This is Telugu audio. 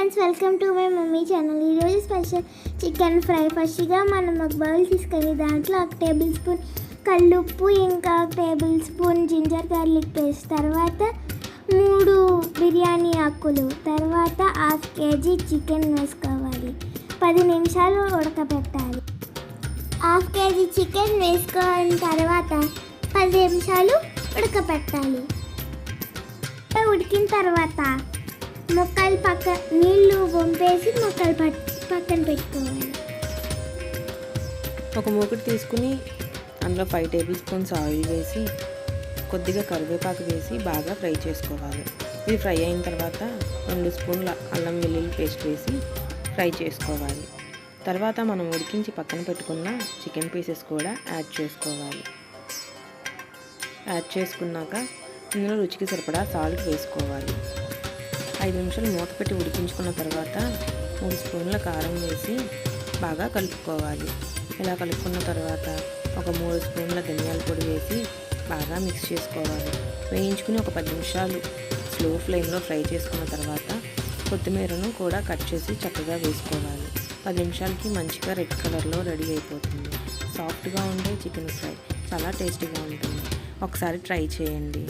Friends, welcome to my mummy channel. ఈరోజు స్పెషల్ చికెన్ ఫ్రై. ఫస్ట్గా మనం ఒక బౌల్ తీసుకొని దాంట్లో 1 టేబుల్ స్పూన్ కల్లుప్పు, ఇంకా 1 tablespoon ginger garlic paste, తర్వాత 3 బిర్యానీ ఆకులు, తర్వాత 1/2 కేజీ చికెన్ వేసుకోవాలి. 10 నిమిషాలు ఉడకబెట్టాలి. 1/2 కేజీ చికెన్ వేసుకున్న తర్వాత 10 నిమిషాలు ఉడకబెట్టాలి. ఉడికిన తర్వాత ముక్కలు నీళ్ళు వంపేసి ముక్కలు పక్కన పెట్టుకోవాలి. ఒక మూకుడు తీసుకుని అందులో 5 టేబుల్ స్పూన్స్ ఆయిల్ వేసి కొద్దిగా కరివేపాకు వేసి బాగా ఫ్రై చేసుకోవాలి. ఇది ఫ్రై అయిన తర్వాత 2 స్పూన్ల అల్లం వెల్లుల్లి పేస్ట్ వేసి ఫ్రై చేసుకోవాలి. తర్వాత మనం ఉడికించి పక్కన పెట్టుకున్న చికెన్ పీసెస్ కూడా యాడ్ చేసుకోవాలి. యాడ్ చేసుకున్నాక ఇందులో రుచికి సరిపడా సాల్ట్ వేసుకోవాలి. 5 నిమిషాలు మూత పెట్టి ఉడికించుకున్న తర్వాత 3 స్పూన్ల కారం వేసి బాగా కలుపుకోవాలి. ఇలా కలుపుకున్న తర్వాత ఒక 3 స్పూన్ల ధనియాల పొడి వేసి బాగా మిక్స్ చేసుకోవాలి. వేయించుకుని ఒక 10 నిమిషాలు స్లో ఫ్లేమ్లో ఫ్రై చేసుకున్న తర్వాత కొత్తిమీరను కూడా కట్ చేసి చక్కగా వేసుకోవాలి. 10 నిమిషాలకి మంచిగా రెడ్ కలర్లో రెడీ అయిపోతుంది. సాఫ్ట్గా ఉండే చికెన్ ఫ్రై చాలా టేస్టీగా ఉంటుంది. ఒకసారి ట్రై చేయండి.